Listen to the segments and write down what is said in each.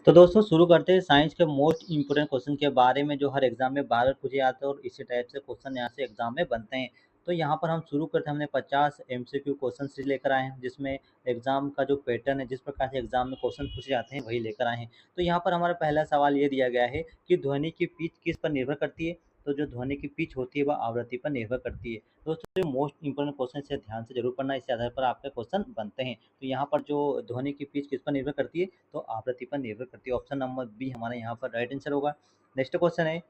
तो दोस्तों शुरू करते हैं साइंस के मोस्ट इम्पोर्टेंट क्वेश्चन के बारे में जो हर एग्जाम में बार बार पूछे जाते हैं और इसी टाइप से क्वेश्चन यहाँ से एग्जाम में बनते हैं। तो यहाँ पर हम शुरू करते हैं, हमने 50 एमसीक्यू क्वेश्चन सीरीज लेकर आए हैं जिसमें एग्जाम का जो पैटर्न है, जिस प्रकार से एग्जाम में क्वेश्चन पूछे जाते हैं वही लेकर आए हैं। तो यहाँ पर हमारा पहला सवाल ये दिया गया है कि ध्वनि की पिच किस पर निर्भर करती है। तो जो ध्वनि की पिच होती है वह आवृत्ति पर निर्भर करती है। दोस्तों जो मोस्ट इंपोर्टेंट क्वेश्चन से ध्यान से जरूर पढ़ना, इसके आधार पर आपके क्वेश्चन बनते हैं। तो यहाँ पर जो ध्वनि की पिच किस पर निर्भर करती है, तो आवृत्ति पर निर्भर करती है। ऑप्शन नंबर बी हमारा यहाँ पर राइट आंसर होगा। नेक्स्ट क्वेश्चन है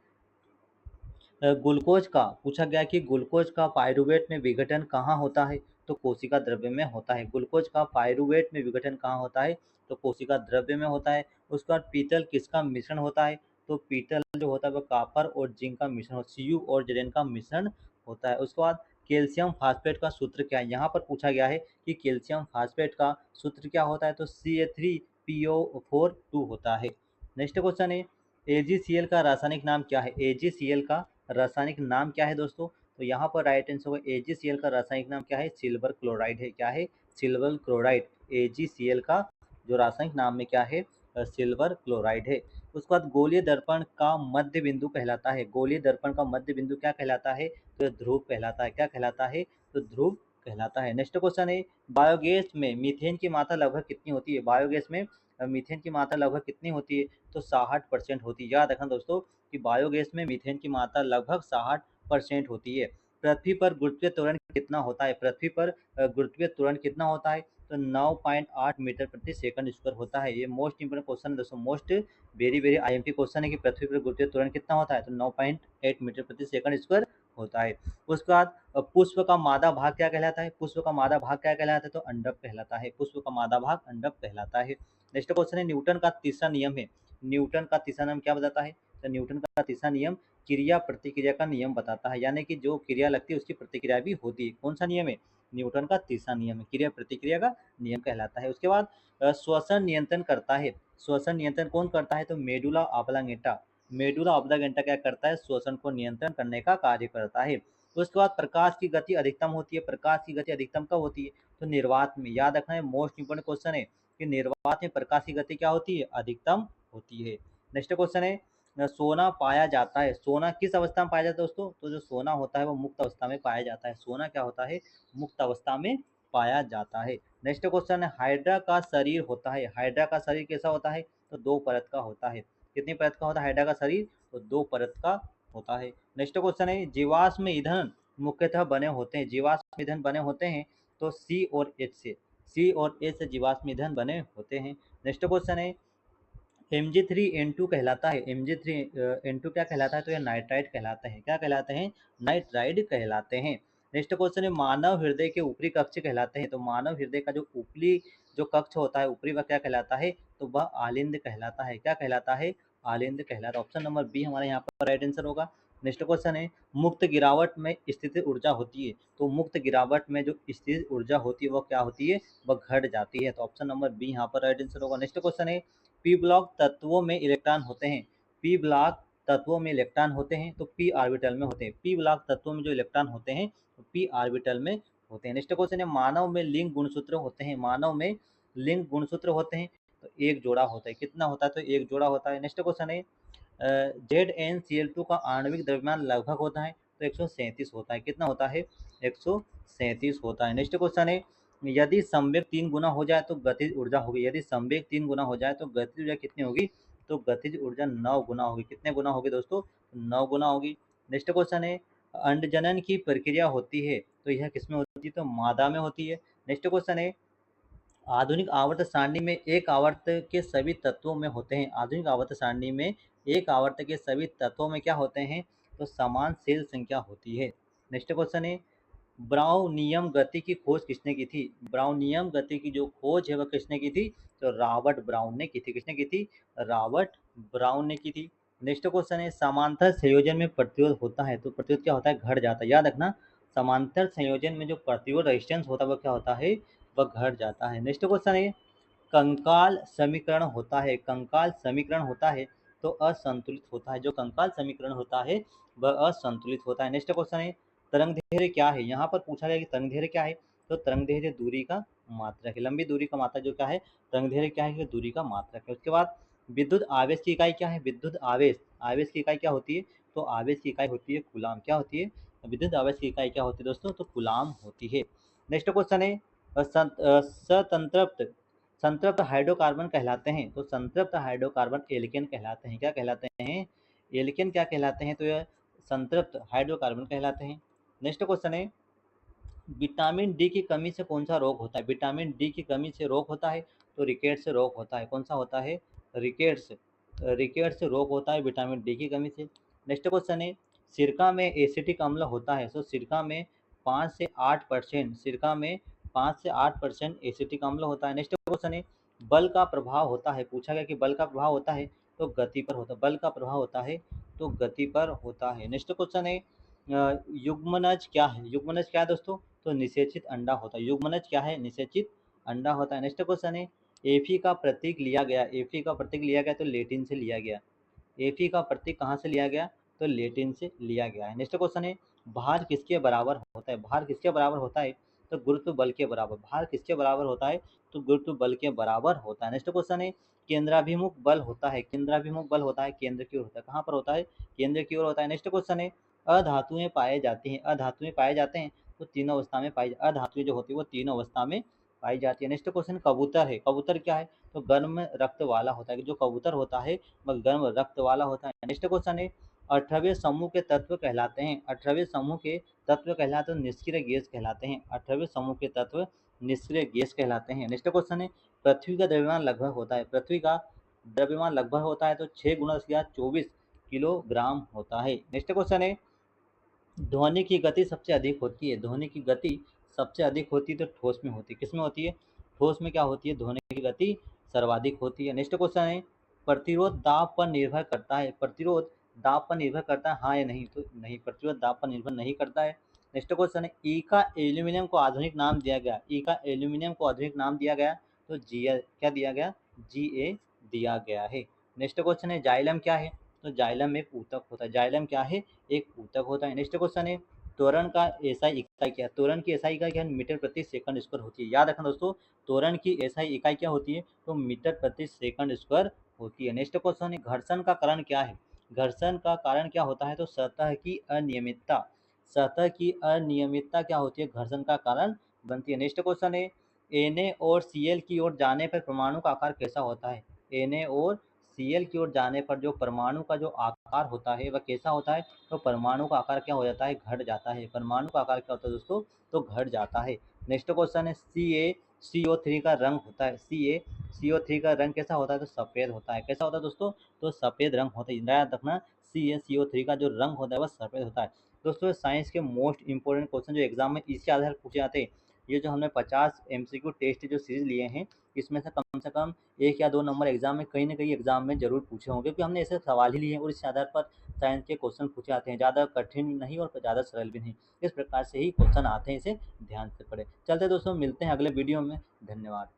ग्लूकोज का पूछा गया कि ग्लूकोज का पाइरूवेट में विघटन कहाँ होता है। तो कोशिका द्रव्य में होता है। ग्लूकोज का पाइरूवेट में विघटन कहाँ होता है, तो कोशिका द्रव्य में होता है। उसके बाद पीतल किसका मिश्रण होता है, तो पीतल जो होता है वह कॉपर और जिंक का मिश्रण, Cu और Zn का मिश्रण होता है। उसके बाद कैल्शियम फास्फेट का सूत्र क्या है। यहाँ पर पूछा गया है कि कैल्शियम फास्फेट का सूत्र क्या होता है, तो Ca3PO4 2 होता है। नेक्स्ट क्वेश्चन है AgCl का रासायनिक नाम क्या है। AgCl का रासायनिक नाम क्या है दोस्तों, तो यहाँ पर राइट आंसर होगा AgCl का रासायनिक नाम क्या है, सिल्वर क्लोराइड है। क्या है, सिल्वर क्लोराइड। AgCl का जो रासायनिक नाम में क्या है, सिल्वर क्लोराइड है। उसके बाद गोलीय दर्पण का मध्य बिंदु कहलाता है। गोलीय दर्पण का मध्य बिंदु क्या कहलाता है, तो ध्रुव कहलाता है। क्या कहलाता है, तो ध्रुव कहलाता है। नेक्स्ट क्वेश्चन है बायोगैस में मीथेन की मात्रा लगभग कितनी होती है। बायोगैस में मीथेन की मात्रा लगभग कितनी होती है, तो 60% होती है। याद रखना दोस्तों कि बायोगैस में मीथेन की मात्रा लगभग 60% होती है। पृथ्वी पर गुरुत्वीय त्वरण कितना होता है। पृथ्वी पर गुरुत्वीय त्वरण कितना होता है, तो 9.8 मीटर प्रति सेकंड स्क्वायर होता है। ये मोस्ट इंपोर्टेंट क्वेश्चन है दोस्तों, most very very IMP question है कि पृथ्वी पर गुरुत्वीय त्वरण कितना होता है, तो 9.8 मीटर प्रति सेकंड स्क्वायर होता है। उसके बाद पुष्प का मादा भाग क्या कहलाता है। पुष्प का मादा भाग क्या कहलाता है, तो अंडक कहलाता है। पुष्प का मादा भाग अंडक कहलाता है। नेक्स्ट क्वेश्चन है न्यूटन का तीसरा नियम है। न्यूटन का तीसरा नियम क्या बताता है, तो न्यूटन का तीसरा नियम क्रिया प्रतिक्रिया का नियम बताता है। यानी कि जो क्रिया लगती है उसकी प्रतिक्रिया भी होती है। कौन सा नियम है, न्यूटन का तीसरा नियम है, क्रिया प्रतिक्रिया का नियम कहलाता है। उसके बाद श्वसन नियंत्रण करता है। श्वसन नियंत्रण कौन करता है, तो मेडुला ऑब्लांगेटा। मेडुला ऑब्लांगेटा क्या करता है, श्वसन को नियंत्रण करने का कार्य करता है। उसके बाद प्रकाश की गति अधिकतम होती है। प्रकाश की गति अधिकतम कब होती है, तो निर्वात में। याद रखना है, मोस्ट इंपोर्टेंट क्वेश्चन है कि निर्वात में प्रकाश की गति क्या होती है, अधिकतम होती है। नेक्स्ट क्वेश्चन है सोना पाया जाता है। सोना किस अवस्था में पाया जाता है दोस्तों, तो जो सोना होता है वो मुक्त अवस्था में पाया जाता है। सोना क्या होता है, मुक्त अवस्था में पाया जाता है। नेक्स्ट क्वेश्चन है हाइड्रा का शरीर होता है। हाइड्रा का शरीर कैसा होता है, तो 2 परत का होता है। कितनी परत का होता है हाइड्रा का शरीर, तो 2 परत का होता है। नेक्स्ट क्वेश्चन है जीवाश्म ईंधन मुख्यतः बने होते हैं। जीवाश्म ईंधन बने होते हैं तो सी और एच से। सी और एच से जीवाश्म ईंधन बने होते हैं। नेक्स्ट क्वेश्चन है Mg3N2 कहलाता है। Mg3N2 क्या कहलाता है, तो यह नाइट्राइड कहलाते हैं। क्या कहलाते हैं, नाइट्राइड कहलाते हैं। नेक्स्ट क्वेश्चन है मानव हृदय के ऊपरी कक्ष कहलाते हैं। तो मानव हृदय का जो ऊपरी जो कक्ष होता है, ऊपरी वह क्या कहलाता है, तो वह आलिंद कहलाता है। क्या कहलाता है, आलिंद कहलाता है। ऑप्शन नंबर बी हमारे यहाँ पर राइट आंसर होगा। नेक्स्ट क्वेश्चन है मुक्त गिरावट में स्थितिज ऊर्जा होती है। तो मुक्त गिरावट में जो स्थितिज ऊर्जा होती है वह क्या होती है, वह घट जाती है। तो ऑप्शन नंबर बी यहाँ पर राइट आंसर होगा। नेक्स्ट क्वेश्चन है पी ब्लॉक तत्वों में इलेक्ट्रॉन होते हैं। पी ब्लॉक तत्वों में इलेक्ट्रॉन होते हैं तो पी ऑर्बिटल में होते हैं। पी ब्लॉक तत्वों में जो इलेक्ट्रॉन होते हैं तो पी ऑर्बिटल में होते हैं। नेक्स्ट क्वेश्चन है मानव में लिंग गुणसूत्र होते हैं। मानव में लिंग गुणसूत्र होते हैं तो एक जोड़ा होता है। कितना होता है, तो एक जोड़ा होता है। नेक्स्ट क्वेश्चन है ZnCl2 का आणविक द्रव्यमान लगभग होता है तो 137 होता है। कितना होता है, 137 होता है। नेक्स्ट क्वेश्चन है यदि संवेग 3 गुना हो जाए तो गतिज ऊर्जा होगी। यदि संवेग 3 गुना हो जाए तो गतिज ऊर्जा कितनी होगी, तो गतिज ऊर्जा 9 गुना होगी। कितने गुना होगी दोस्तों, 9 गुना होगी। नेक्स्ट क्वेश्चन है अंडजनन की प्रक्रिया होती है तो यह किसमें होती है, तो मादा में होती है। नेक्स्ट क्वेश्चन है आधुनिक आवर्त सारणी में एक आवर्त के सभी तत्वों में होते हैं। आधुनिक आवर्त सारणी में एक आवर्त के सभी तत्वों में क्या होते हैं, तो समान सेल संख्या होती है। नेक्स्ट क्वेश्चन है ब्राउनियम गति की खोज किसने की थी। ब्राउनियम गति की जो खोज है वह किसने की थी, तो रॉबर्ट ब्राउन ने की थी। किसने की थी, रॉबर्ट ब्राउन ने की थी। नेक्स्ट क्वेश्चन है समांतर संयोजन में प्रतिरोध होता है तो प्रतिरोध क्या होता है, घट जाता है। याद रखना समांतर संयोजन में जो प्रतिरोध रेजिस्टेंस होता है वह क्या होता है, वह घट जाता है। नेक्स्ट क्वेश्चन है कंकाल समीकरण होता है। कंकाल समीकरण होता है तो असंतुलित होता है। जो कंकाल समीकरण होता है वह असंतुलित होता है। नेक्स्ट क्वेश्चन है तरंगदैर्घ्य क्या है। यहाँ पर पूछा गया कि तरंगदैर्घ्य क्या है, तो तरंगदैर्घ्य दूरी का मात्रक है। लंबी दूरी का मात्रक जो क्या है, तरंगदैर्घ्य क्या है, दूरी का मात्रक है। उसके बाद विद्युत आवेश की इकाई क्या है? विद्युत आवेश, आवेश की इकाई क्या होती है? तो आवेश की इकाई होती है कूलाम। क्या होती है? विद्युत आवेश की इकाई क्या होती है दोस्तों? तो कूलाम होती है। नेक्स्ट क्वेश्चन है संतृप्त संतृप्त हाइड्रोकार्बन कहलाते हैं। तो संतृप्त हाइड्रोकार्बन एल्केन कहलाते हैं। क्या कहलाते हैं? एल्केन क्या कहलाते हैं? तो यह संतृप्त हाइड्रोकार्बन कहलाते हैं। नेक्स्ट क्वेश्चन है विटामिन डी की कमी से कौन सा रोग होता है? विटामिन डी की कमी से रोग होता है, तो रिकेट से रोग होता है। कौन सा होता है? रिकेट से। रिकेट से रोग होता है विटामिन डी की कमी से। नेक्स्ट क्वेश्चन है सिरका में एसिटिक अम्ल होता है। तो सिरका में 5 से 8% सिरका में 5 से 8% एसिटिक अम्ल होता है। नेक्स्ट क्वेश्चन है बल का प्रभाव होता है। पूछा गया कि बल का प्रभाव होता है तो गति पर होता है। बल का प्रभाव होता है तो गति पर होता है। नेक्स्ट क्वेश्चन है युग्मनज क्या है? युग्मनज क्या है दोस्तों? तो निषेचित अंडा होता है। युग्मनज क्या है? निषेचित अंडा होता है। नेक्स्ट क्वेश्चन है एफी का प्रतीक लिया गया। एफी का प्रतीक लिया गया तो लेटिन से लिया गया। एफी का प्रतीक कहाँ से लिया गया? तो लेटिन से लिया गया है। नेक्स्ट क्वेश्चन है भार किसके बराबर होता है? भार किसके बराबर होता है? तो गुरुत्व बल के बराबर। भार किसके बराबर होता है? तो गुरुत्व बल के बराबर होता है। नेक्स्ट क्वेश्चन है केंद्राभिमुख बल होता है। केंद्राभिमुख बल होता है केंद्र की ओर होता है। कहाँ पर होता है? केंद्र की ओर होता है। नेक्स्ट क्वेश्चन है अधातुएं पाए जाती हैं। अधातुएं पाए जाते हैं तो तीनों अवस्था में पाई अधातुएं जो होती है वो तीनों अवस्था में पाई जाती है। नेक्स्ट क्वेश्चन कबूतर है। कबूतर क्या है? तो गर्म रक्त वाला होता है। जो कबूतर होता है वह गर्म रक्त वाला होता है। नेक्स्ट क्वेश्चन है 18वें समूह के तत्व कहलाते हैं। 18वें समूह के तत्व कहलाते हैं निष्क्रिय गैस कहलाते हैं। 18वें समूह के तत्व निष्क्रिय गैस कहलाते हैं। नेक्स्ट क्वेश्चन है पृथ्वी का द्रव्यमान लगभग होता है। पृथ्वी का द्रव्यमान लगभग होता है तो 6 × 10⁻24 किलोग्राम होता है। नेक्स्ट क्वेश्चन है ध्वनि की गति सबसे अधिक होती है। ध्वनि की गति सबसे अधिक होती है तो ठोस में होती है। किस में होती है? ठोस में क्या होती है? ध्वनि की गति सर्वाधिक होती है। नेक्स्ट क्वेश्चन है प्रतिरोध दाब पर निर्भर करता है। प्रतिरोध दाब पर निर्भर करता है हाँ या नहीं? तो नहीं, प्रतिरोध दाब पर निर्भर नहीं करता है। नेक्स्ट क्वेश्चन है ई का एल्यूमिनियम को आधुनिक नाम दिया गया। ई का एल्यूमिनियम को आधुनिक नाम दिया गया तो जी क्या दिया गया? GA दिया गया है। नेक्स्ट क्वेश्चन है जाइलम क्या है? तो जाइलम एक ऊतक होता है। जाइलम क्या है? एक ऊतक होता है। नेक्स्ट क्वेश्चन है त्वरण का एसआई इकाई क्या है? त्वरण की एसआई इकाई क्या है? मीटर प्रति सेकंड स्क्वायर होती है। याद रखना दोस्तों त्वरण की एसआई इकाई क्या होती है? तो मीटर प्रति सेकंड स्क्वायर होती है। नेक्स्ट क्वेश्चन है घर्षण का कारण क्या है? घर्षण का कारण क्या होता है? तो सतह की अनियमितता। सतह की अनियमितता क्या होती है? घर्षण का कारण बनती है। नेक्स्ट क्वेश्चन है Na और Cl की ओर जाने पर परमाणु का आकार कैसा होता है? Na और Cl की ओर जाने पर जो परमाणु का जो आकार होता है वह कैसा होता है? तो परमाणु का आकार क्या हो जाता है? घट जाता है। परमाणु का आकार क्या होता है दोस्तों? तो घट जाता है। नेक्स्ट क्वेश्चन है CaCO3 का रंग होता है। CaCO3 का रंग कैसा होता है? तो सफ़ेद होता है। कैसा होता है दोस्तों? तो सफ़ेद रंग होता है। याद रखना CaCO3 का जो रंग होता है वह सफ़ेद होता है। दोस्तों साइंस के मोस्ट इंपॉर्टेंट क्वेश्चन जो एग्जाम में इसी आधार पर पूछे जाते हैं। ये जो हमने 50 MCQ टेस्ट जो सीरीज लिए हैं इसमें से कम 1 या 2 नंबर एग्जाम में कहीं ना कहीं एग्जाम में जरूर पूछे होंगे क्योंकि हमने ऐसे सवाल ही लिए हैं और इस आधार पर साइंस के क्वेश्चन पूछे जाते हैं। ज़्यादा कठिन नहीं और ज़्यादा सरल भी नहीं। इस प्रकार से ही क्वेश्चन आते हैं, इसे ध्यान से पढ़ें। चलते दोस्तों मिलते हैं अगले वीडियो में। धन्यवाद।